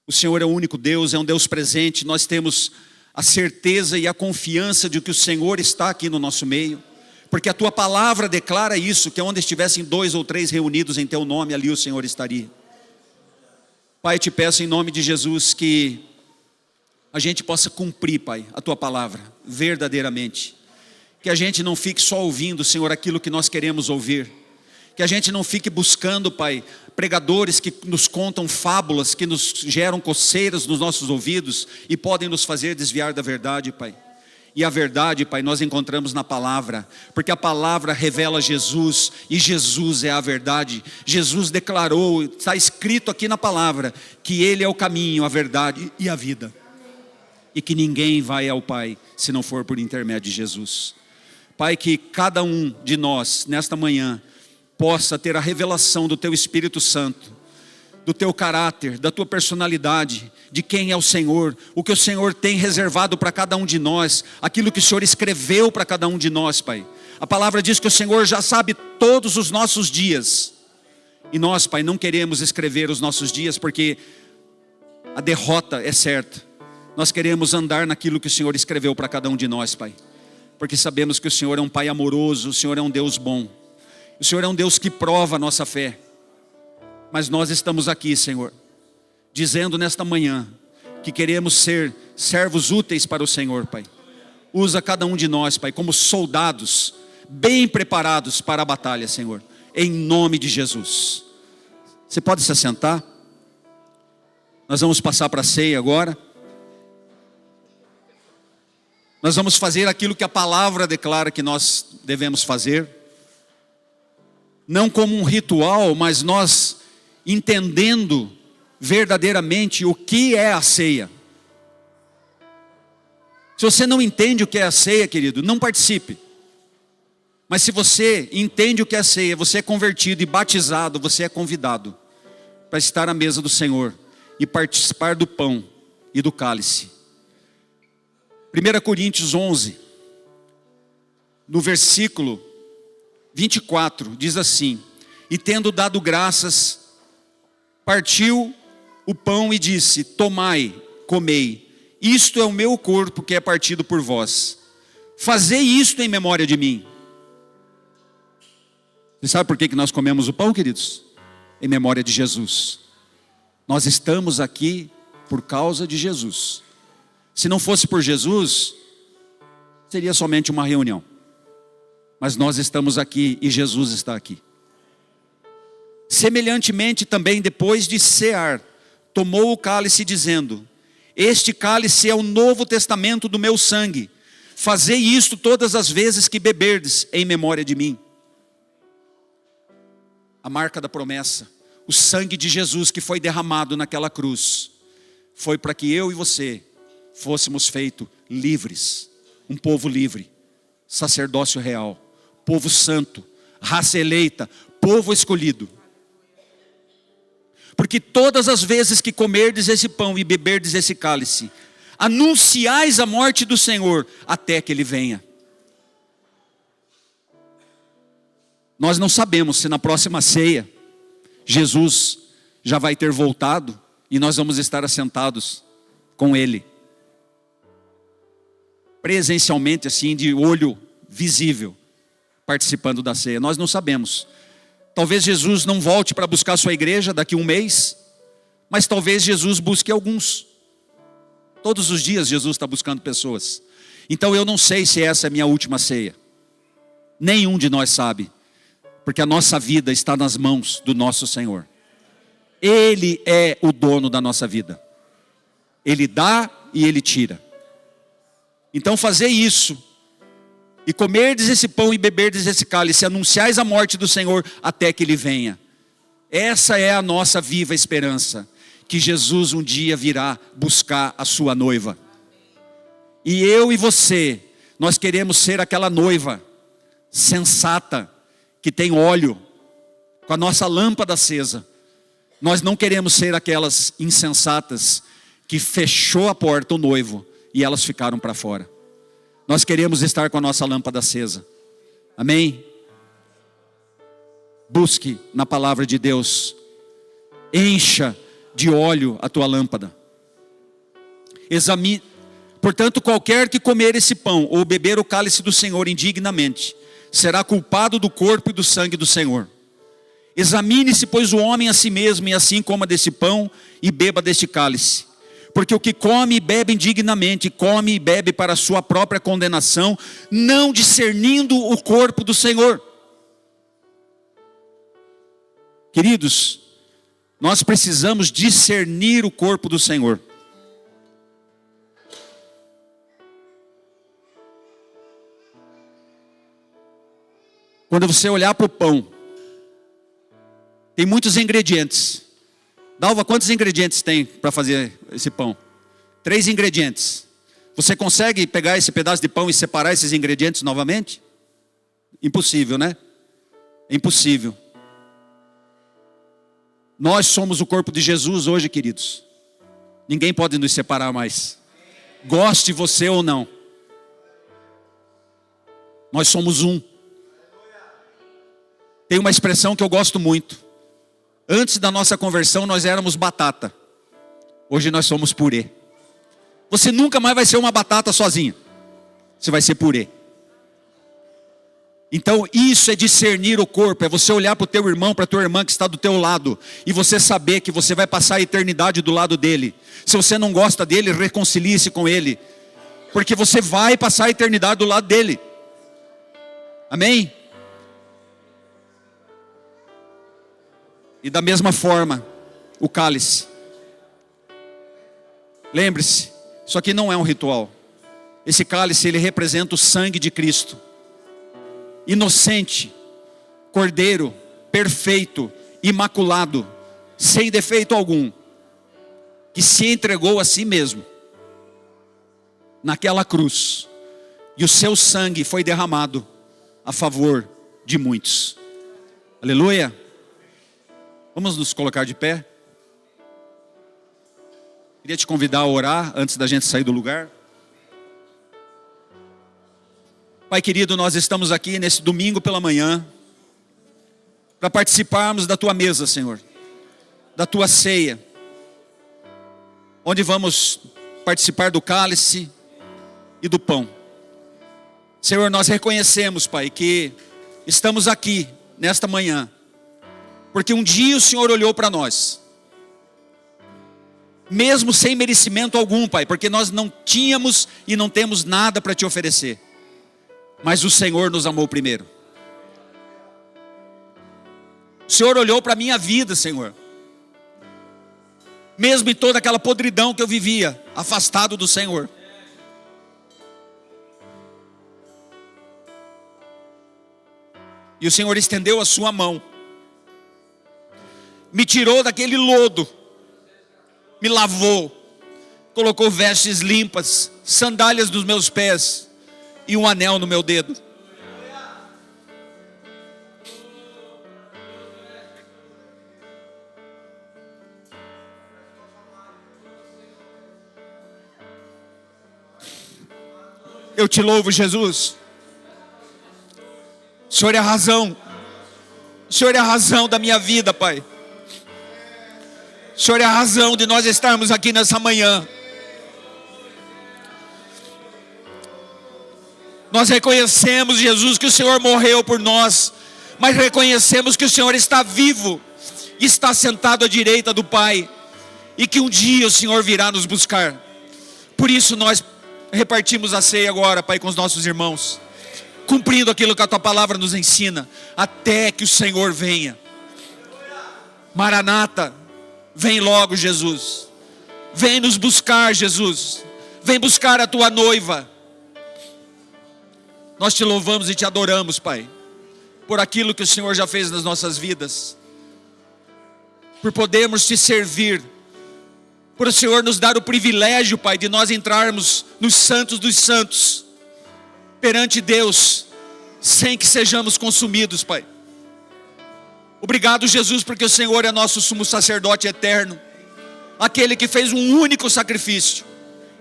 O Senhor é o único Deus, é um Deus presente. Nós temos a certeza e a confiança de que o Senhor está aqui no nosso meio, porque a Tua palavra declara isso, que onde estivessem 2 ou 3 reunidos em Teu nome, ali o Senhor estaria. Pai, te peço em nome de Jesus que a gente possa cumprir, Pai, a Tua palavra verdadeiramente. Que a gente não fique só ouvindo, Senhor, aquilo que nós queremos ouvir. Que a gente não fique buscando, Pai, pregadores que nos contam fábulas, que nos geram coceiras nos nossos ouvidos e podem nos fazer desviar da verdade, Pai. E a verdade, Pai, nós encontramos na palavra, porque a palavra revela Jesus, e Jesus é a verdade. Jesus declarou, está escrito aqui na palavra, que Ele é o caminho, a verdade e a vida. E que ninguém vai ao Pai, se não for por intermédio de Jesus. Pai, que cada um de nós, nesta manhã, possa ter a revelação do Teu Espírito Santo, do Teu caráter, da Tua personalidade, de quem é o Senhor, o que o Senhor tem reservado para cada um de nós, aquilo que o Senhor escreveu para cada um de nós, Pai. A palavra diz que o Senhor já sabe todos os nossos dias, e nós, Pai, não queremos escrever os nossos dias, porque a derrota é certa. Nós queremos andar naquilo que o Senhor escreveu para cada um de nós, Pai, porque sabemos que o Senhor é um Pai amoroso, o Senhor é um Deus bom. O Senhor é um Deus que prova a nossa fé. Mas nós estamos aqui, Senhor, dizendo nesta manhã que queremos ser servos úteis para o Senhor, Pai. Usa cada um de nós, Pai, como soldados bem preparados para a batalha, Senhor, em nome de Jesus. Você pode se assentar? Nós vamos passar para a ceia agora. Nós vamos fazer aquilo que a palavra declara que nós devemos fazer. Não como um ritual, mas nós entendendo verdadeiramente o que é a ceia. Se você não entende o que é a ceia, querido, não participe. Mas se você entende o que é a ceia, você é convertido e batizado, você é convidado para estar à mesa do Senhor e participar do pão e do cálice. 1 Coríntios 11, no versículo 24, diz assim: e tendo dado graças, partiu o pão e disse: tomai, comei, isto é o meu corpo que é partido por vós. Fazei isto em memória de mim. Você sabe por que nós comemos o pão, queridos? Em memória de Jesus. Nós estamos aqui por causa de Jesus. Se não fosse por Jesus, seria somente uma reunião. Mas nós estamos aqui e Jesus está aqui. Semelhantemente também, depois de cear, tomou o cálice dizendo: este cálice é o novo testamento do meu sangue. Fazei isto todas as vezes que beberdes, em memória de mim. A marca da promessa, o sangue de Jesus que foi derramado naquela cruz, foi para que eu e você fôssemos feitos livres. Um povo livre, sacerdócio real, povo santo, raça eleita, povo escolhido. Porque todas as vezes que comerdes esse pão e beberdes esse cálice, anunciais a morte do Senhor até que Ele venha. Nós não sabemos se na próxima ceia Jesus já vai ter voltado e nós vamos estar assentados com Ele, presencialmente, assim, de olho visível, participando da ceia. Nós não sabemos. Talvez Jesus não volte para buscar a sua igreja daqui a um mês, mas talvez Jesus busque alguns. Todos os dias Jesus está buscando pessoas. Então eu não sei se essa é a minha última ceia. Nenhum de nós sabe, porque a nossa vida está nas mãos do nosso Senhor. Ele é o dono da nossa vida. Ele dá e Ele tira. Então fazer isso, e comerdes esse pão e beberdes esse cálice, anunciais a morte do Senhor até que Ele venha. Essa é a nossa viva esperança, que Jesus um dia virá buscar a sua noiva. E eu e você, nós queremos ser aquela noiva sensata, que tem óleo, com a nossa lâmpada acesa. Nós não queremos ser aquelas insensatas, que fechou a porta o noivo, e elas ficaram para fora. Nós queremos estar com a nossa lâmpada acesa. Amém? Busque na palavra de Deus. Encha de óleo a tua lâmpada. Examine. Portanto, qualquer que comer esse pão ou beber o cálice do Senhor indignamente, será culpado do corpo e do sangue do Senhor. Examine-se, pois, o homem a si mesmo, e assim coma desse pão e beba deste cálice. Porque o que come e bebe indignamente, come e bebe para a sua própria condenação, não discernindo o corpo do Senhor. Queridos, nós precisamos discernir o corpo do Senhor. Quando você olhar para o pão, tem muitos ingredientes. Dalva, quantos ingredientes tem para fazer esse pão? 3 ingredientes. Você consegue pegar esse pedaço de pão e separar esses ingredientes novamente? Impossível, né? Impossível. Nós somos o corpo de Jesus hoje, queridos. Ninguém pode nos separar mais. Goste você ou não. Nós somos um. Tem uma expressão que eu gosto muito. Antes da nossa conversão nós éramos batata. Hoje nós somos purê. Você nunca mais vai ser uma batata sozinho. Você vai ser purê. Então isso é discernir o corpo. É você olhar para o teu irmão, para a tua irmã que está do teu lado. E você saber que você vai passar a eternidade do lado dele. Se você não gosta dele, reconcilie-se com ele. Porque você vai passar a eternidade do lado dele. Amém? E da mesma forma, o cálice. Lembre-se, isso aqui não é um ritual. Esse cálice, ele representa o sangue de Cristo. Inocente, cordeiro, perfeito, imaculado, sem defeito algum. Que se entregou a si mesmo. Naquela cruz. E o seu sangue foi derramado a favor de muitos. Aleluia. Vamos nos colocar de pé. Queria te convidar a orar antes da gente sair do lugar. Pai querido, nós estamos aqui nesse domingo pela manhã para participarmos da tua mesa, Senhor, da tua ceia, onde vamos participar do cálice e do pão. Senhor, nós reconhecemos, Pai, que estamos aqui nesta manhã porque um dia o Senhor olhou para nós, mesmo sem merecimento algum, Pai, porque nós não tínhamos e não temos nada para te oferecer, mas o Senhor nos amou primeiro. O Senhor olhou para a minha vida, Senhor, mesmo em toda aquela podridão que eu vivia, afastado do Senhor. E o Senhor estendeu a sua mão, me tirou daquele lodo, me lavou, colocou vestes limpas, sandálias dos meus pés e um anel no meu dedo. Eu te louvo, Jesus. O Senhor é a razão. O Senhor é a razão da minha vida, Pai. O Senhor é a razão de nós estarmos aqui nessa manhã. Nós reconhecemos, Jesus, que o Senhor morreu por nós, mas reconhecemos que o Senhor está vivo, está sentado à direita do Pai, e que um dia o Senhor virá nos buscar. Por isso nós repartimos a ceia agora, Pai, com os nossos irmãos, cumprindo aquilo que a tua palavra nos ensina, até que o Senhor venha. Maranata, vem logo, Jesus. Vem nos buscar, Jesus. Vem buscar a tua noiva. Nós te louvamos e te adoramos, Pai, por aquilo que o Senhor já fez nas nossas vidas, por podermos te servir, por o Senhor nos dar o privilégio, Pai, de nós entrarmos nos santos dos santos, perante Deus, sem que sejamos consumidos, Pai. Obrigado, Jesus, porque o Senhor é nosso sumo sacerdote eterno, aquele que fez um único sacrifício,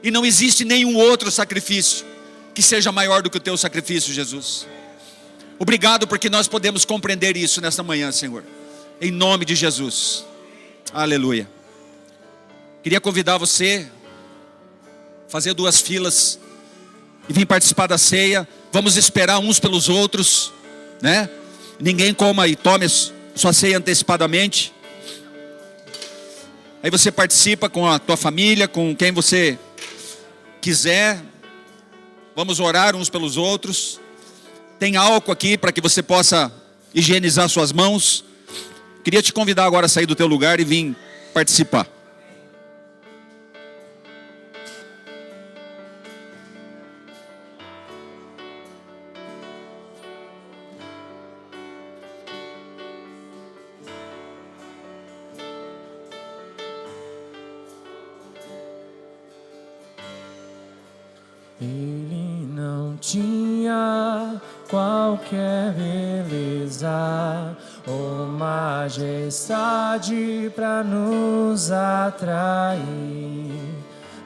e não existe nenhum outro sacrifício que seja maior do que o teu sacrifício, Jesus. Obrigado porque nós podemos compreender isso nesta manhã, Senhor. Em nome de Jesus. Aleluia. Queria convidar você a fazer 2 filas e vir participar da ceia. Vamos esperar uns pelos outros, né? Ninguém coma e tome sua ceia antecipadamente. Aí você participa com a tua família, com quem você quiser. Vamos orar uns pelos outros. Tem álcool aqui para que você possa higienizar suas mãos. Queria te convidar agora a sair do teu lugar e vir participar. Ele não tinha qualquer beleza ou majestade para nos atrair.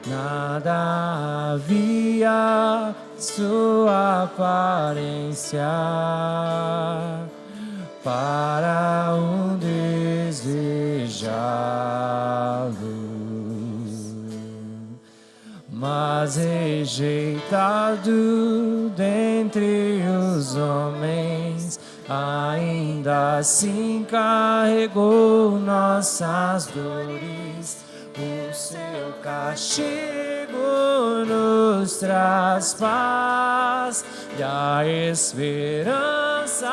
Nada havia sua aparência para um desejá-lo. Mas rejeitado dentre os homens, ainda assim carregou nossas dores. O seu castigo nos traz paz e a esperança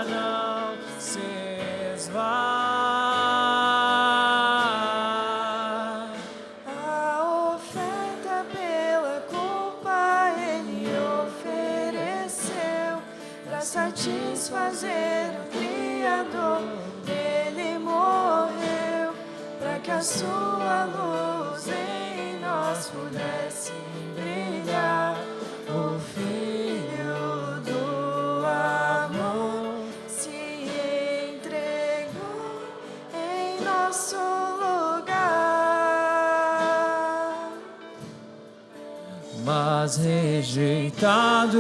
não se esvai. Satisfazer o Criador, Ele morreu para que a sua luz em nós pudesse brilhar. O Filho do amor se entregou em nosso lugar. Mas rejeitado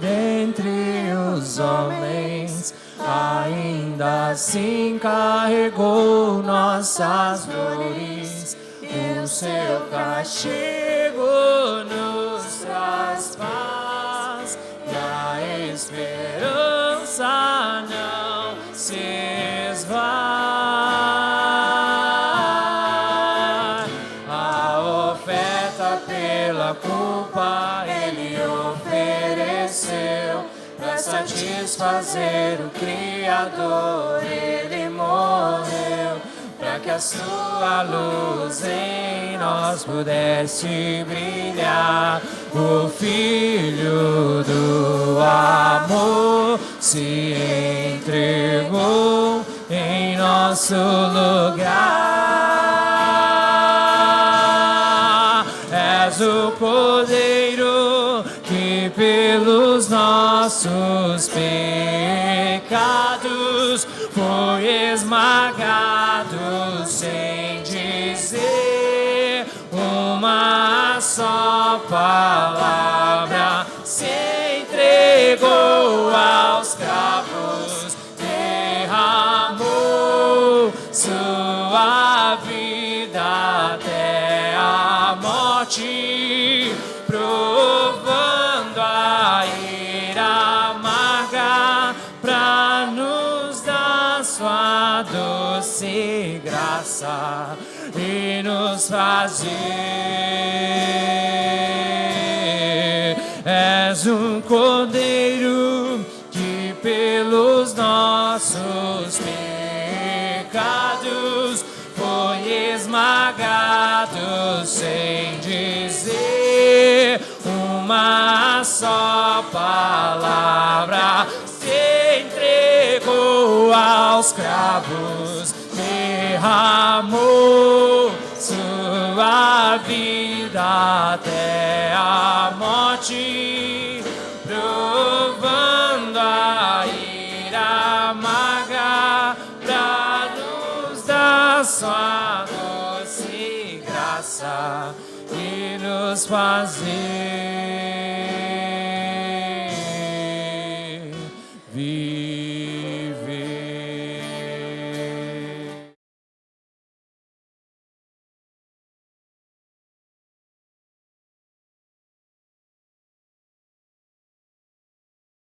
dentre os homens, ainda assim carregou nossas dores. O seu castigo nos traz paz e a esperança não se esvai. A oferta pela culpa Ele ofereceu. Para satisfazer o Criador, Ele morreu, para que a sua luz em nós pudesse brilhar. O Filho do amor se entregou em nosso lugar. És o Cordeiro que pelos nossos pecados foi esmagado, sem dizer uma só palavra, se entregou aos cravos, derramou sua vida até a morte, provando a ira amarga pra nos dar sua doce graça e nos fazer. És um Cordeiro que pelos nossos pecados foi esmagado, sem dizer uma só palavra, se entregou aos cravos, derramou sua vida até a morte, provando a ira amarga pra nos dar sua doce graça e nos fazer.